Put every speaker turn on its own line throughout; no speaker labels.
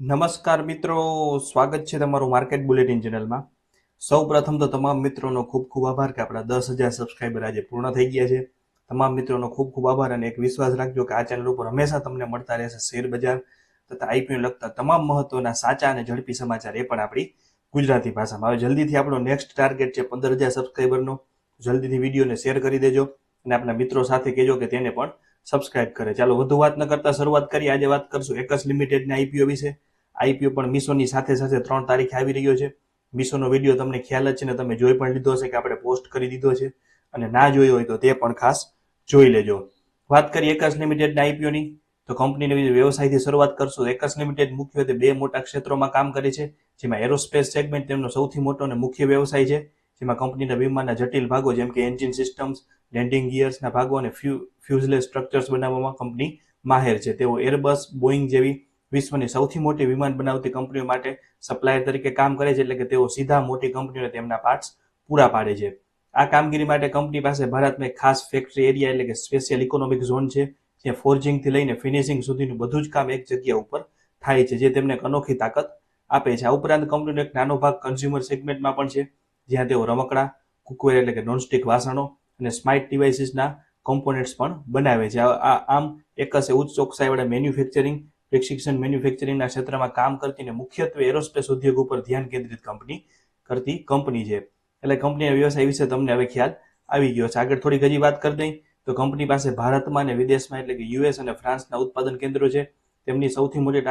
નમસ્કાર મિત્રો, સ્વાગત છે તમારું માર્કેટ બુલેટિન ચેનલમાં. સૌ પ્રથમ તો તમામ મિત્રોનો ખૂબ ખૂબ આભાર કે આપણા 10,000 સબસ્ક્રાઈબર આજે પૂર્ણ થઈ ગયા છે. તમામ મિત્રોનો ખૂબ ખૂબ આભાર અને એક વિશ્વાસ રાખજો કે આ ચેનલ ઉપર હંમેશા તમને મળતા રહેશે શેર બજાર તથા આઈપીઓ લગતા તમામ મહત્વના સાચા અને ઝડપી સમાચાર, એ પણ આપણી ગુજરાતી ભાષામાં. હવે જલ્દીથી આપણો નેક્સ્ટ ટાર્ગેટ છે 15,000 સબસ્ક્રાઈબરનો. જલ્દીથી વિડીયોને શેર કરી દેજો અને આપણા મિત્રો સાથે કહેજો કે તેને પણ સબસ્ક્રાઇબ કરે. ચાલો વધુ વાત ન કરતા શરૂઆત કરીએ. આજે વાત કરશું એકસ લિમિટેડના આઈપીઓ વિશે. આઈપીઓ પણ મીશોની સાથે સાથે 3 તારીખે આવી રહ્યો છે. મીશોનો વિડીયો તમને ખ્યાલ જ છે ને તમે જોઈ પણ લીધો હશે કે આપણે પોસ્ટ કરી દીધો છે, અને ના જોયો હોય તો તે પણ ખાસ જોઈ લેજો. વાત કરીએ એકસ લિમિટેડના આઈપીઓની, તો કંપનીની વ્યવસાયથી શરૂઆત કરશું. એકસ લિમિટેડ મુખ્યત્વે 2 મોટા ક્ષેત્રોમાં કામ કરે છે, જેમાં એરોસ્પેસ સેગમેન્ટ તેમનો સૌથી મોટો અને મુખ્ય વ્યવસાય છે, જેમાં કંપનીના વિમાનના જટિલ ભાગો જેમ કે એન્જિન સિસ્ટમ્સ, લેન્ડિંગ ગિયર્સના ભાગો અને ફ્યુઝલેજ સ્ટ્રક્ચર્સ બનાવવામાં કંપની માહેર છે. તેઓ એરબસ, બોઈંગ જેવી વિશ્વની સૌથી મોટી વિમાન બનાવતી કંપનીઓ માટે સપ્લાયર તરીકે કામ કરે છે, એટલે કે તેઓ સીધા મોટી કંપનીઓને તેમના પાર્ટ્સ પૂરા પાડે છે. આ કામગીરી માટે કંપની પાસે ભારતમાં એક ખાસ ફેક્ટરી એરિયા એટલે કે સ્પેશિયલ ઇકોનોમિક ઝોન છે, જ્યાં ફોર્જિંગથી લઈને ફિનિશિંગ સુધીનું બધું જ કામ એક જગ્યા ઉપર થાય છે, જે તેમને એક અનોખી તાકાત આપે છે. આ ઉપરાંત કંપનીનો એક નાનો ભાગ કન્ઝ્યુમર સેગમેન્ટમાં પણ છે, જ્યાં તેઓ રમકડા, કુકવેર એટલે કે નોનસ્ટિક વાસણો અને સ્માર્ટ ડિવાઇસીસના કોમ્પોનેન્ટ્સ પણ બનાવે છે. આમ એકસે ઉચ્ચ ચોકસાઈવાળા મેન્યુફેક્ચરિંગ, પ્રિસિઝન મેન્યુફેક્ચરિંગના ક્ષેત્રમાં કામ કરતી અને મુખ્યત્વે એરોસ્પેસ ઉદ્યોગ ઉપર ધ્યાન કેન્દ્રિત કરતી કંપની છે. એટલે કંપનીના વ્યવસાય વિશે તમને હવે ખ્યાલ આવી ગયો છે. આગળ થોડીક હજી વાત કરી દઈ તો કંપની પાસે ભારતમાં અને વિદેશમાં એટલે કે યુએસ અને ફ્રાન્સના ઉત્પાદન કેન્દ્રો છે. તેમની સૌથી મોટી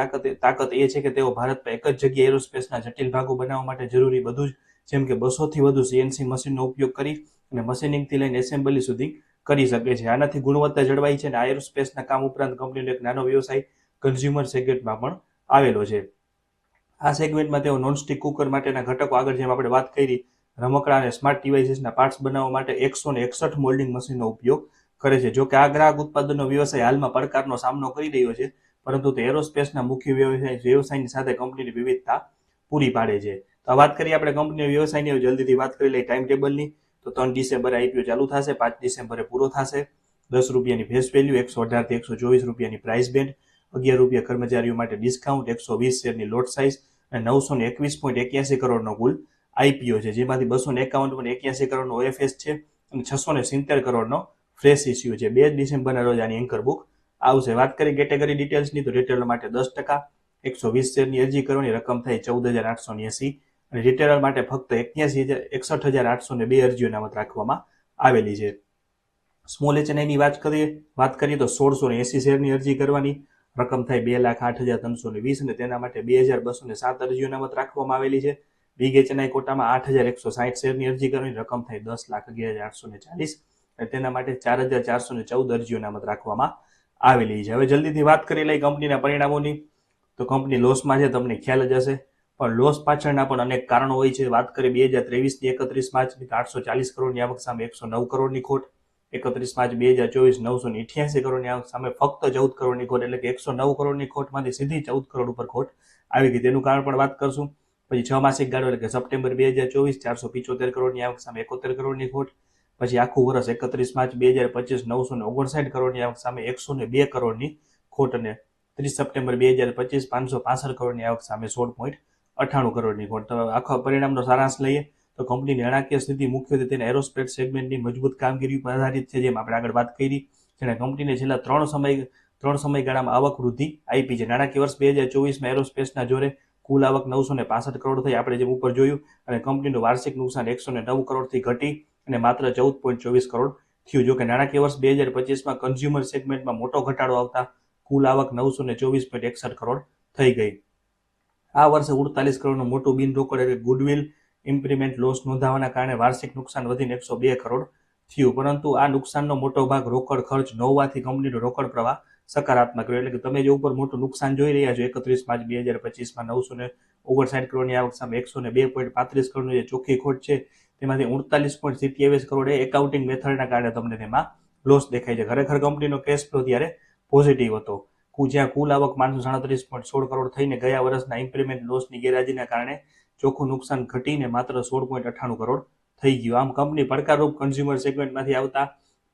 તાકાત એ છે કે તેઓ ભારતમાં એક જ જગ્યાએ એરોસ્પેસના જટિલ ભાગો બનાવવા માટે જરૂરી બધું જ, જેમ કે 200થી વધુ સીએનસી મશીનનો ઉપયોગ કરી અને મશીનિંગથી લઈને એસેમ્બલી સુધી કરી શકે છે. આનાથી ગુણવત્તા જળવાઈ છે અને આ એરોસ્પેસના કામ ઉપરાંત કંપનીનો એક નાનો વ્યવસાય કન્ઝ્યુમર સેગમેન્ટમાં પણ આવેલો છે. આ સેગમેન્ટમાં તેઓ નોનસ્ટિક કુકર માટેના ઘટકો, આગળ જેમ આપણે વાત કરી, રમકડા અને સ્માર્ટ ડિવાઇસીસના પાર્ટ્સ બનાવવા માટે 161 મોલ્ડિંગ મશીનનો ઉપયોગ કરે છે. જો કે આ ગ્રાહક ઉત્પાદનનો વ્યવસાય હાલમાં પડકારનો સામનો કરી રહ્યો છે, પરંતુ તે એરોસ્પેસના મુખ્ય વ્યવસાયની સાથે કંપનીની વિવિધતા પૂરી પાડે છે. તો વાત કરીએ આપણે કંપનીના વ્યવસાયની, જલ્દીથી વાત કરી લઈએ ટાઈમ ટેબલની. તો 3 ડિસેમ્બરે આઈપીઓ ચાલુ થશે, 5 ડિસેમ્બરે પૂરો થશે. ₹10 ફેસ વેલ્યુ, 118 થી ₹124 પ્રાઇસ બેન્ડ, ₹11 કર્મચારીઓ માટે ડિસ્કાઉન્ટ, 120 શેરની લોટ સાઇઝ અને 921.81 કરોડનો કુલ આઈપીઓ છે, જેમાંથી 251.81 કરોડનો ઓએફએસ છે અને 670 કરોડનો ફ્રેશ ઇસ્યુ છે. 2 ડિસેમ્બરના રોજ આની એન્કર બુક આવશે. વાત કરી કેટેગરી ડિટેલ્સની, તો રિટેલર માટે 10%, 120 શેરની અરજી કરવાની રકમ થઈ 14,880 અને રિટેલર માટે ફક્ત 61,802 અરજીઓ અનામત રાખવામાં આવેલી છે. સ્મોલ એચએનઆઈની વાત કરીએ તો 1,680 શેરની અરજી કરવાની રકમ થાય 2,08,320 અને તેના માટે 2,207 અરજીઓ અનામત રાખવામાં આવેલી છે. બિગ એચએનઆઈ કોટામાં 8,160 શેરની અરજી કરવાની રકમ થાય 10,11,840 અને તેના માટે 4,414 અરજીઓ અનામત રાખવામાં આવેલી છે. હવે જલ્દીથી વાત કરી લઈ કંપનીના પરિણામોની. તો કંપની લોસમાં છે, તમને ખ્યાલ જ હશે, પણ લોસ પાછળના પણ અનેક કારણો હોય છે. વાત કરીએ 2023ની 31 માર્ચની, 840 કરોડની આવક સામે 109 કરોડની ખોટ. 31 માર્ચ 2024 988 કરોડની આવક સામે ફક્ત 14 કરોડની ખોટ, એટલે કે 109 કરોડની ખોટમાંથી સીધી 14 કરોડ ઉપર ખોટ આવી ગઈ. તેનું કારણ પણ વાત કરશું. પછી 6 માસિક ગાળો એટલે કે સપ્ટેમ્બર 2024 475 કરોડની આવક સામે 71 કરોડની ખોટ. પછી આખું વર્ષ 31 માર્ચ 2025 959 કરોડની આવક સામે 102 કરોડની ખોટ અને 30 સપ્ટેમ્બર 2025 565 કરોડની આવક સામે 16.98 કરોડની ખોટ. તો આખા પરિણામનો સારાંશ લઈએ તો કંપનીની નાણાકીય સ્થિતિ મુખ્યત્વે તેના એરોસ્પેસ સેગમેન્ટની મજબૂત કામગીરી પર આધારિત છે, જેમ આપણે આગળ વાત કરી, જેણે કંપનીને છેલ્લા 3 સમયગાળામાં આવક વૃદ્ધિ આપી છે. નાણાકીય વર્ષ 2024માં એરોસ્પેસના જોરે કુલ આવક 965 કરોડ થઈ, આપણે જેમ ઉપર જોયું, અને કંપનીનું વાર્ષિક નુકસાન 109 કરોડથી ઘટી અને માત્ર 14.24 કરોડ થયું. જો કે નાણાકીય વર્ષ 2025માં કન્ઝ્યુમર સેગમેન્ટમાં મોટો ઘટાડો આવતા કુલ આવક 924.61 કરોડ થઈ ગઈ. આ વર્ષે 48 કરોડનું મોટું બિનરોકડ એટલે ગુડવિલ ઇમ્પ્રિમેન્ટ લોસ નોંધાવાના કારણે વાર્ષિક નુકસાન વધીને 102 કરોડ થયું, પરંતુ આ નુકસાનનો મોટો ભાગ રોકડ ખર્ચ ન હોવાથી કંપનીનો રોકડ પ્રવાહ સકારાત્મક રહ્યો. એટલે કે તમે જે ઉપર મોટું નુકસાન જોઈ રહ્યા છો 31 માર્ચ 2025માં 959 કરોડની આવક સામે 102.35 કરોડની જે ચોખ્ખી ખોટ છે, તેમાંથી 48.27 કરોડ એ એકાઉન્ટિંગ મેથડના કારણે તમને તેમાં લોસ દેખાય છે. ખરેખર કંપનીનો કેશ ફ્લો ત્યારે પોઝિટિવ હતો, જ્યાં કુલ આવક 537.16 કરોડ થઈને ગયા વર્ષના ઇમ્પ્રિમેન્ટ લોસની ગેરહાજરીના કારણે ચોખ્ખું નુકસાન ઘટીને માત્ર 16.98 કરોડ થઈ ગયું. આમ કંપની પડકારરૂપ કન્ઝ્યુમર સેગમેન્ટમાંથી આવતા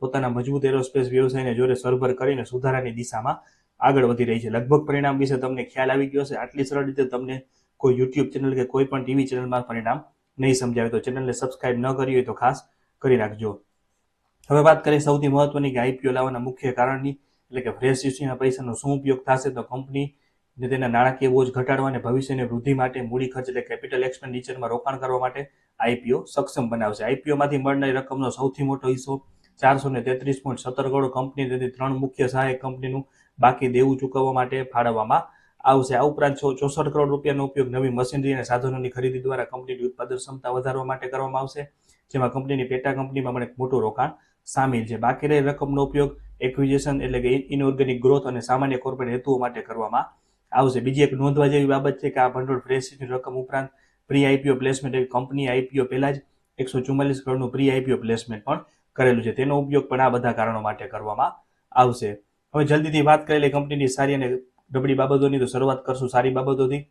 પોતાના મજબૂત એરોસ્પેસ વ્યવસાયને જોરે સરભર કરીને સુધારાની દિશામાં આગળ વધી રહી છે. લગભગ પરિણામ વિશે તમને ખ્યાલ આવી ગયો હશે. આટલી સરળ રીતે તમને કોઈ યુટ્યુબ ચેનલ કે કોઈ પણ ટીવી ચેનલમાં પરિણામ નહીં સમજાવે. તો ચેનલને સબસ્ક્રાઇબ ન કરી હોય તો ખાસ કરી નાખજો. હવે વાત કરીએ સૌથી મહત્વની કે આઈપીઓ લાવવાના મુખ્ય કારણની, એટલે કે ફ્રેશ ઇસ્યુના પૈસાનો શું ઉપયોગ થશે. તો કંપની તેના નાણાકીય બોજ ઘટાડવા અને ભવિષ્યની વૃદ્ધિ માટે મૂડી ખર્ચ એટલે કેપિટલ એક્સપેન્ડિચરમાં રોકાણ કરવા માટે આઈપીઓ સક્ષમ બનાવશે. આઈપીઓમાંથી મળનારી રકમનો સૌથી મોટો હિસ્સો 433.17 કરોડ કંપની તેની 3 મુખ્ય સહાયક કંપનીનું બાકી દેવું ચૂકવવા માટે ફાળવવામાં આવશે. આ ઉપરાંત 64 કરોડ રૂપિયાનો ઉપયોગ નવી મશીનરી અને સાધનોની ખરીદી દ્વારા કંપનીની ઉત્પાદન ક્ષમતા વધારવા માટે કરવામાં આવશે, જેમાં કંપનીની પેટા કંપનીમાં પણ એક મોટું રોકાણ સામેલ છે. બાકી રહેલ રકમનો ઉપયોગ એક્વિઝિશન એટલે કે ઇનઓર્ગેનિક ગ્રોથ અને સામાન્ય કોર્પોરેટ હેતુઓ માટે કરવામાં આવશે. બીજી એક નોંધવા જેવી બાબત છે કે આ ભંડોળ ફ્રેશ રકમ ઉપરાંત પ્રી આઈપીઓ પ્લેસમેન્ટ એટલે કંપની આઈપીઓ પહેલા જ 144 કરોડનું પ્રી આઈપીઓ પ્લેસમેન્ટ પણ કરેલું છે. તેનો ઉપયોગ પણ આ બધા કારણો માટે કરવામાં આવશે. હવે જલ્દીથી વાત કરી લઈએ કંપનીની સારી અને નબળી બાબતોની. તો શરૂઆત કરશું સારી બાબતોથી.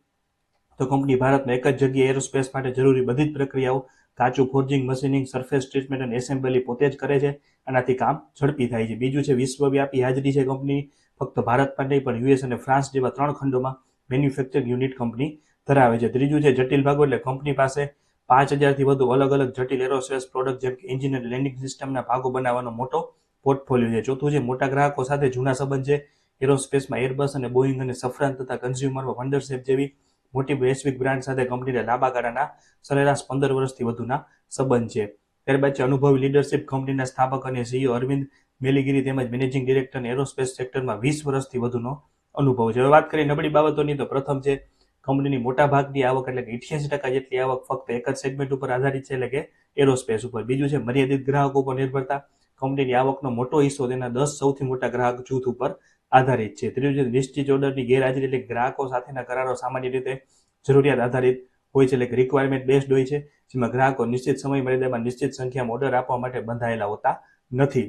તો કંપની ભારતમાં એક જ જગ્યાએ એરોસ્પેસ માટે જરૂરી બધી જ પ્રક્રિયાઓ કાચું ફોર્જિંગ, મશીનિંગ, સરફેસ ટ્રીટમેન્ટ અને એસેમ્બલી પોતે જ કરે છે. આનાથી કામ ઝડપી થાય છે. બીજું છે વિશ્વવ્યાપી હાજરી છે કંપની. ફક્ત ભારતમાં નહીં પણ યુએસ અને ફ્રાન્સ જેવા 3 ખંડોમાં મેન્યુફેક્ચરિંગ યુનિટ કંપની ધરાવે છે. ત્રીજું છે જટિલ ભાગો, એટલે કંપની પાસે 5000થી વધુ અલગ અલગ જટિલ એરોસ્પેસ પ્રોડક્ટ જેમ કે એન્જિન અને લેન્ડિંગ સિસ્ટમના ભાગો બનાવવાનો મોટો પોર્ટફોલિયો છે. ચોથું છે મોટા ગ્રાહકો સાથે જૂના સંબંધ છે. એરોસ્પેસમાં એરબસ અને બોઈંગ અને સફરાન તથા કન્ઝ્યુમરમાં વંડરશેપ જેવી મોટી વૈશ્વિક બ્રાન્ડ સાથે કંપનીને લાંબા ગાળાના સરેરાશ 15 વર્ષથી વધુના સંબંધ છે. ત્યારબાદ છે અનુભવી લીડરશિપ. કંપનીના સ્થાપક અને સીઈઓ અરવિંદ મેલીગીરી તેમજ મેનેજિંગ ડિરેક્ટર એરોસ્પેસ સેક્ટરમાં 20 વર્ષથી વધુનો અનુભવ છે. હવે વાત કરીએ નબળી બાબતોની. તો પ્રથમ છે કંપનીની મોટા ભાગની આવક એટલે કે 88% જેટલી આવક ફક્ત એક જ સેગમેન્ટ ઉપર આધારિત છે, એટલે કે એરોસ્પેસ ઉપર. બીજું છે મર્યાદિત ગ્રાહકો પર નિર્ભરતા. કંપનીની આવકનો મોટો હિસ્સો તેના 10 સૌથી મોટા ગ્રાહક જૂથ ઉપર આધારિત છે. ત્રીજું છે નિશ્ચિત ઓર્ડરની ગેરહાજરી, એટલે ગ્રાહકો સાથેના કરારો સામાન્ય રીતે જરૂરિયાત આધારિત હોય છે, એટલે કે રિક્વાયરમેન્ટ બેઝડ હોય છે, જેમાં ગ્રાહકો નિશ્ચિત સમય મર્યાદામાં નિશ્ચિત સંખ્યામાં ઓર્ડર આપવા માટે બંધાયેલા હોતા નથી.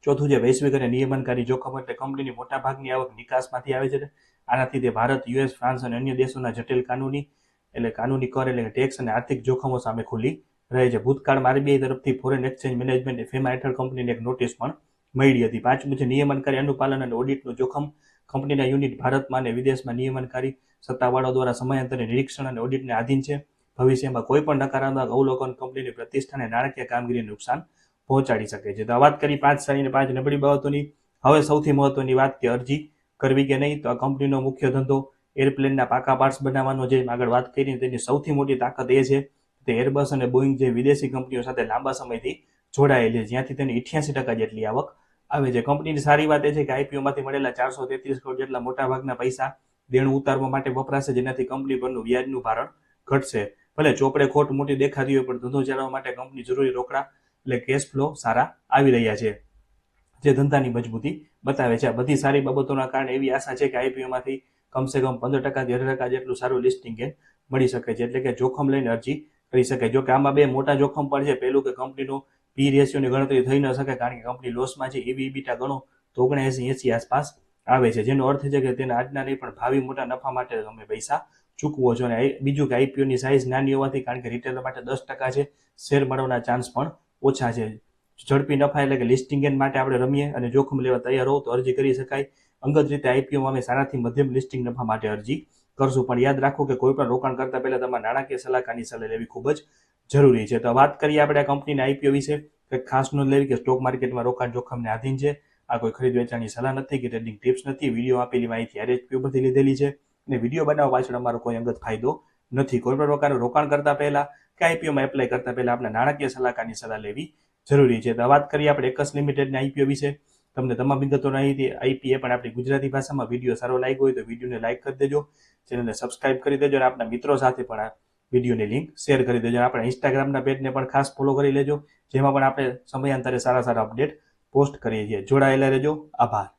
ચોથું છે વૈશ્વિક અને નિયમનકારી જોખમ, એટલે કંપનીની મોટાભાગની આવક નિકાસમાંથી આવે છે. આનાથી તે ભારત, યુએસ, ફ્રાન્સ અને અન્ય દેશોના જટિલ કાનૂની કર એટલે ટેક્સ અને આર્થિક જોખમો સામે ખુલ્લી રહે છે. ભૂતકાળમાં આરબીઆઈ તરફથી ફોરેન એક્સચેન્જ મેનેજમેન્ટ ફેમા હેઠળ કંપનીને એક નોટિસ પણ મળી હતી. પાંચમું છે નિયમનકારી અનુપાલન અને ઓડિટનું જોખમ. કંપનીના યુનિટ ભારતમાં અને વિદેશમાં નિયમનકારી સત્તાવાળો દ્વારા સમયાંતરે નિરીક્ષણ અને ઓડિટને આધીન છે. ભવિષ્યમાં કોઈ પણ નકારાત્મક અવલોકન કંપનીની પ્રતિષ્ઠાને નાણાકીય કામગીરીને નુકસાન પહોંચાડી શકે છે. તો વાત કરી 5 સારી અને 5 નબળી બાબતોની. હવે સૌથી મહત્વની વાત કે અરજી કરવી કે નહીં. તો આ કંપનીનો મુખ્ય ધંધો એરપ્લેનના પાકા પાર્ટ્સ બનાવવાનો, જે આગળ વાત કરી તેની સૌથી મોટી તાકાત એ છે તે એરબસ અને બોઈંગ જે વિદેશી કંપનીઓ સાથે લાંબા સમયથી જોડાયેલી છે, જ્યાંથી તેની 88% જેટલી આવક આવે છે. કંપનીની સારી વાત એ છે કે આઈપીઓમાંથી મળેલા 433 કરોડ જેટલા મોટાભાગના પૈસા દેણું ઉતારવા માટે વપરાશે, જેનાથી કંપની પરનું વ્યાજનું ભારણ ઘટશે. ભલે ચોપડે ખોટ મોટી દેખાતી હોય પણ ધંધો ચલાવવા માટે કંપની જરૂરી રોકડા એટલે કેશ ફ્લો સારા આવી રહ્યા છે, જે ધંધાની મજબૂતી બતાવે છે. આ બધી સારી બાબતોના કારણે એવી આશા છે કે આઈપીઓમાંથી કમસે કમ 15% 18% જેટલું સારું લિસ્ટિંગ ગેન મળી શકે છે, એટલે કે જોખમ લઈને અરજી કરી શકાય. જો કે આમાં બે મોટા જોખમ પણ છે. પહેલું કે કંપનીનો પી રેશિયોની ગણતરી થઈ ન શકે, કારણ કે કંપની લોસમાં છે. EV EBITDA ગણો તો 79-80 આસપાસ આવે છે, જેનો અર્થ છે કે તેના આજના નહીં પણ ભાવિ મોટા નફા માટે તમે પૈસા ચૂકવો છો. અને બીજું કે આઈપીઓની સાઇઝ નાની હોવાથી, કારણ કે રિટેલર માટે 10% છે, શેર મળવાના ચાન્સ પણ ઓછા છે. ઝડપી નફા એટલે કે લિસ્ટિંગ ગેન માટે આપણે રમીએ અને જોખમ લેવા તૈયાર હો તો અરજી કરી શકાય. અંગત રીતે આઈપીઓમાં અમે સારાથી મધ્યમ લિસ્ટિંગ નફા માટે અરજી કરશું, પણ યાદ રાખો કે કોઈ પણ રોકાણ કરતા પહેલા તમારા નાણાકીય સલાહકારની સલાહ લેવી ખૂબ જ જરૂરી છે. તો વાત કરીએ આપણે કંપનીના આઈપીઓ વિશે. ખાસ નોંધ લેવી કે સ્ટોક માર્કેટમાં રોકાણ જોખમને આધીન છે. આ કોઈ ખરીદ વેચાણની સલાહ નથી કે ટ્રેડિંગ ટિપ્સ નથી. વિડીયો આપેલી માહિતી આરએચપી પરથી લીધેલી છે અને વિડીયો બનાવવા પાછળ અમારો કોઈ અંગત ફાયદો નથી. કોઈ પણ પ્રકારનું રોકાણ કરતા પહેલા કે આઈપીઓમાં એપ્લાય કરતા પહેલા આપણે નાણાકીય સલાહકારની સલાહ લેવી જરૂરી છે. તો વાત કરીએ આપણે એકસ લિમિટેડના આઈપીઓ વિશે. તમને તમામ વિગતો માહિતી આઈપીએ પણ આપણી ગુજરાતી ભાષામાં. વિડીયો સારો લાગ્યો હોય તો વિડીયોને લાઇક કરી દેજો, ચેનલને સબસ્ક્રાઇબ કરી દેજો અને આપણા મિત્રો સાથે પણ આ વિડીયોની લિંક શેર કરી દેજો. આપણા ઇન્સ્ટાગ્રામના પેજને પણ ખાસ ફોલો કરી લેજો, જેમાં પણ આપણે સમયાંતરે સારા અપડેટ પોસ્ટ કરીએ છીએ. જોડાયેલા રહેજો. આભાર.